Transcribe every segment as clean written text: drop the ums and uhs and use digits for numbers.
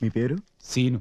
మీ పేరు? సీను.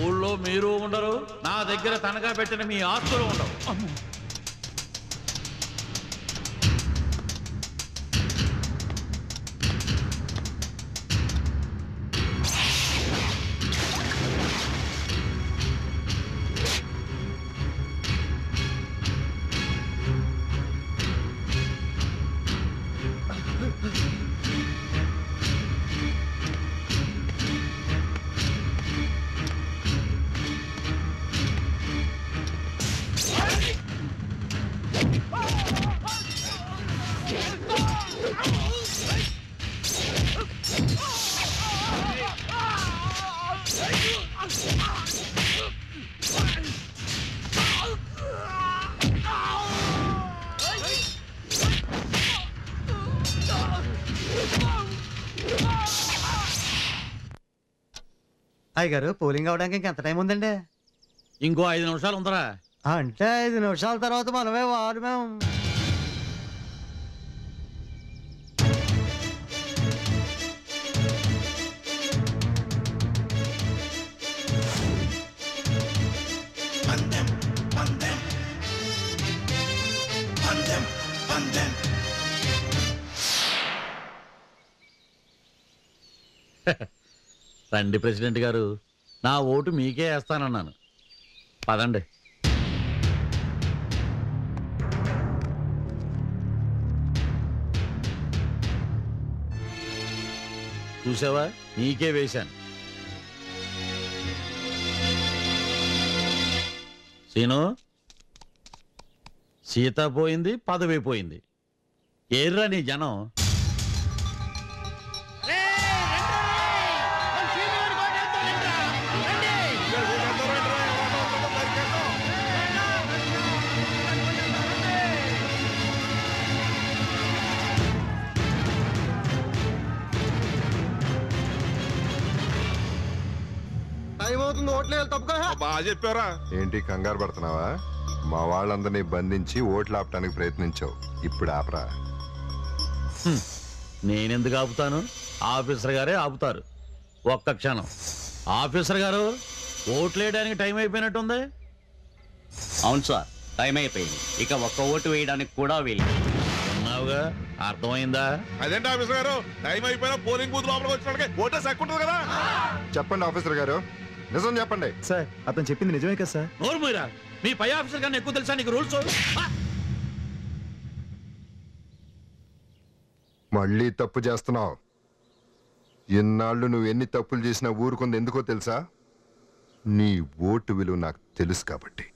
ఊళ్ళో మీరు ఉండరు, నా దగ్గర తనఖా పెట్టిన మీ ఆస్తులు ఉండవు. అయ్యగారు, పోలింగ్ అవడానికి ఇంకెంత టైం ఉందండి? ఇంకో 5 నిమిషాలు ఉందరా? అంటే 5 నిమిషాల తర్వాత మనమే వారమే. రండి ప్రెసిడెంట్ గారు, నా ఓటు మీకే వేస్తానన్నాను. పదండి. చూసావా, నీకే వేశాను. సీను, సీత పోయింది, పదవి పోయింది. ఏర్రా నీ జనం. బాగా చెప్పారా? ఏంటి కంగారు పడుతున్నావా? మా వాళ్ళందరినీ బంధించి ఓట్లు ఆపడానికి ప్రయత్నించావు, ఇప్పుడు ఆపరా. నేనెందుకు ఆపుతాను? ఆఫీసర్ గారే ఆపుతారు. ఒక్క క్షణం. ఆఫీసర్ గారు, ఓట్లు వేయడానికి టైం అయిపోయినట్టుంది. అవును సార్, టైం అయిపోయింది. ఇక ఒక్క ఓటు వేయడానికి కూడా వీలు. ఉన్నావుగా, అర్థమైందా? అదేంటి ఆఫీసర్ గారు, టైం అయిపోయినా పోలింగ్ బూత్ లోపలికి వచ్చినట్టుగా ఓటే సక్కుంటుంది కదా. చెప్పండి ఆఫీసర్ గారు, నిజం చెప్పండి. సార్, అతను చెప్పింది నిజమే కదా సార్? నోరు మీరా, మీ పై ఆఫీసర్ గారిని ఎక్కువ తెలుసా నీకు రూల్స్? మళ్ళీ తప్పు చేస్తున్నావు. ఇన్నాళ్ళు నువ్వు ఎన్ని తప్పులు చేసినా ఊరుకుంది ఎందుకో తెలుసా? నీ ఓటు విలువ నాకు తెలుసు కాబట్టి.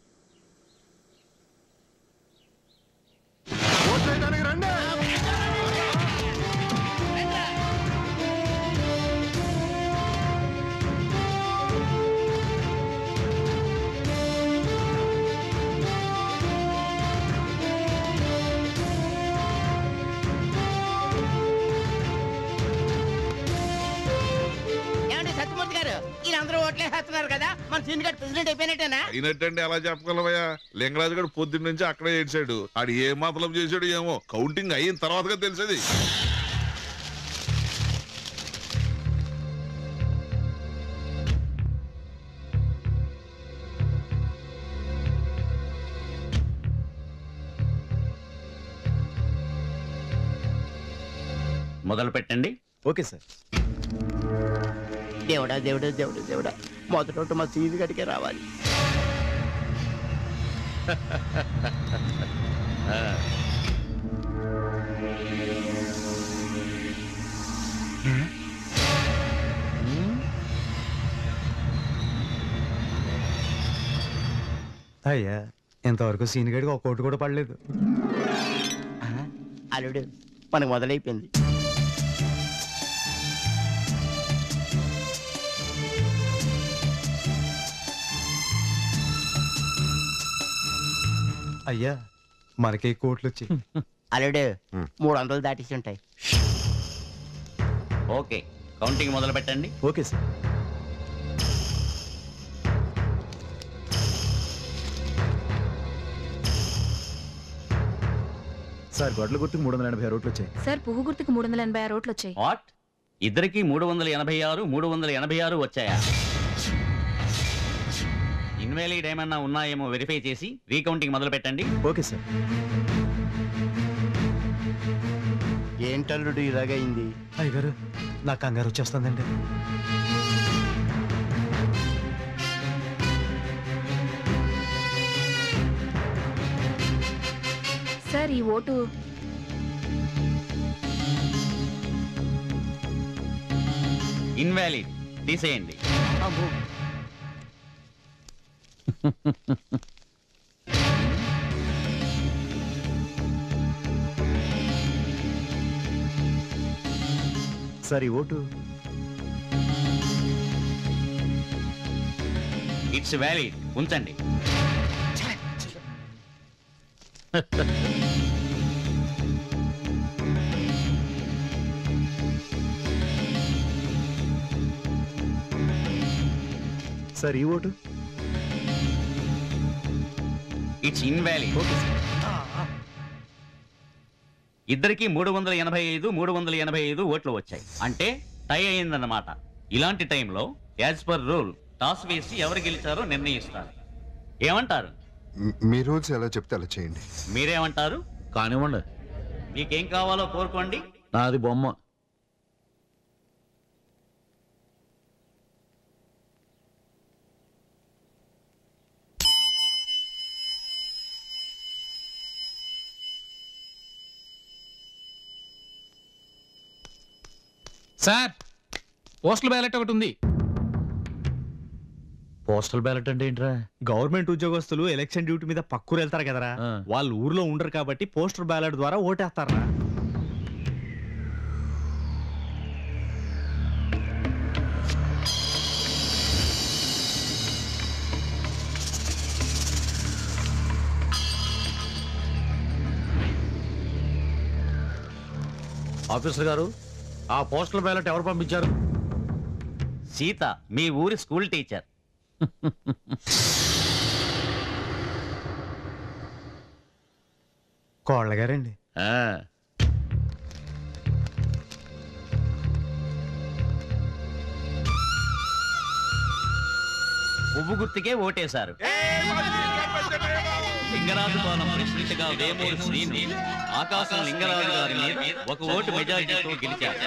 ఓట్లు వేయడానికి రండి. అందరూ ఓట్లేస్తున్నారు కదా, మన సీన్ గారు ప్రెసిడెంట్ అయిపోయినట్టేనా? అయినట్టండి, అలా చెప్పగలవయ్యా. లింగరాజు గారు పొద్దున్న నుంచి అక్కడే ఏడ్చాడు. ఆడు ఏ మాత్రం చేశాడు ఏమో, కౌంటింగ్ అయిన తర్వాతగా తెలిసేది. మొదలు పెట్టండి. Okay sir. దేవుడా దేవుడా దేవుడా దేవుడా, మొదట మా సీన్ గడికే రావాలి. అయ్యా, ఇంతవరకు సీన్ గడికి ఒక కోటి కూడా పడలేదు. అల్లుడు, మనకు మొదలైపోయింది. అయ్యా మనకే కోట్లు వచ్చాయి. అల్లుడు 300 దాటేసి ఉంటాయి. ఓకే, కౌంటింగ్ మొదలు పెట్టండి. Okay sir. సార్ గొడ్ల గుర్తుకు 386 ఓట్లు వచ్చాయి. సార్ పువ్వు గుర్తుకు 386 ఓట్లు వచ్చాయి. వాట్? ఇద్దరికి 386 వచ్చాయా? ఇన్వాలిడ్ ఏమన్నా ఉన్నాయేమో వెరిఫై చేసి రీకౌంటింగ్ మొదలు పెట్టండి. Okay sir. ఏంటల్లుడు ఇలాగైంది? అయ్యగారు నాకు కంగారు వచ్చేస్తుందండి. సార్ ఈ ఓటు ఇన్వాలిడ్ తీసేయండి. సార్ ఈ ఓటు ఇట్స్ వ్యాలిడ్, ఉంచండి. సార్ ఈ ఓటు ఇట్స్ ఇన్వాలిడ్. ఇద్దరికి 385 ఓట్లు వచ్చాయి. అంటే టై అయిందన్నమాట. ఇలాంటి టైంలో యాజ్ పర్ రూల్ టాస్ వేసి ఎవరు గెలిచారో నిర్ణయిస్తారు. ఏమంటారు? మీ రూల్స్ ఎలా చెప్తే అలా చేయండి. మీరేమంటారు? కానివ్వండి. మీకేం కావాలో కోరుకోండి. నాది బొమ్మ. సార్ పోస్టల్ బ్యాలెట్ ఒకటి ఉంది. పోస్టల్ బ్యాలెట్ అంటే ఏంట్రా? గవర్నమెంట్ ఉద్యోగస్తులు ఎలక్షన్ డ్యూటీ మీద పక్కూరు వెళ్తారు కదరా, వాళ్ళు ఊర్లో ఉండరు కాబట్టి పోస్టల్ బ్యాలెట్ ద్వారా ఓటేస్తారా. ఆఫీసర్ గారు, ఆ పోస్టల్ బ్యాలెట్ ఎవరు పంపించారు? సీత, మీ ఊరి స్కూల్ టీచర్. కోళ్ళ గారండి. పువ్వు గుర్తుకే ఓటేశారు. లింగరాజు పాలెం ప్రెసిడెంట్ గా వేమూరి శ్రీను ఆకాశం లింగరాజు గారిని ఒక ఓటు మెజారిటీతో గెలిచారు.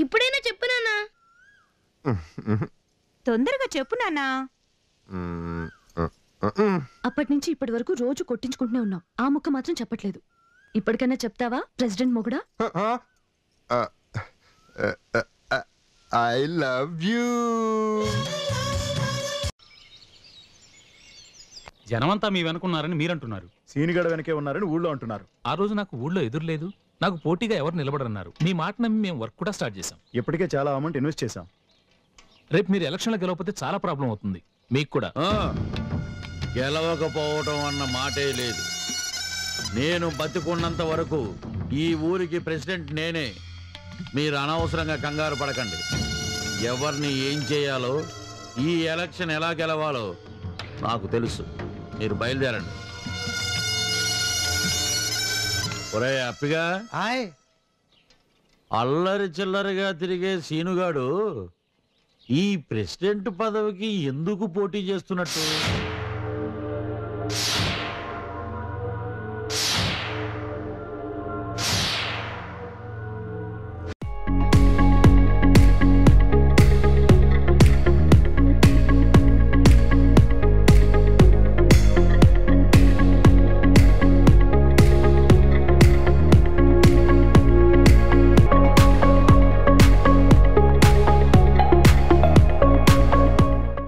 ఇప్పుడైనా చెప్పు నాన్నా. తొందరగా చెప్పు నాన్నా. అప్పటి నుంచి ఇప్పటి వరకు రోజు కొట్టించుకుంటూనే ఉన్నాం. ఆ ముక్క మాత్రం చెప్పట్లేదు. ఇప్పటికైనా చెప్తావా ప్రెసిడెంట్ మొగుడా? I love you. జనమంతా మీ వెనుకున్నారని మీరంటున్నారు. సీనిగడ వెనకే ఉన్నారని ఊళ్ళో అంటున్నారు. ఆ రోజు నాకు ఊళ్ళో ఎదురులేదు, నాకు పోటీగా ఎవరు నిలబడన్నారు. మీ మాట నమ్మి మేము వర్క్ కూడా స్టార్ట్ చేశాం. ఇప్పటికే చాలా అమౌంట్ ఇన్వెస్ట్ చేశాం. రేపు మీరు ఎలక్షన్లో గెలవకపోతే చాలా ప్రాబ్లం అవుతుంది మీకు కూడా. గెలవకపోవటం అన్న మాటే లేదు. నేను బతికున్నంత వరకు ఈ ఊరికి ప్రెసిడెంట్ నేనే. మీరు అనవసరంగా కంగారు పడకండి. ఎవరిని ఏం చేయాలో, ఈ ఎలక్షన్ ఎలా గెలవాలో నాకు తెలుసు. మీరు బయలుదేరండి. ఒరే అప్పిగా, అల్లరి చిల్లరిగా తిరిగే సీనుగాడు ఈ ప్రెసిడెంట్ పదవికి ఎందుకు పోటీ చేస్తున్నట్టు?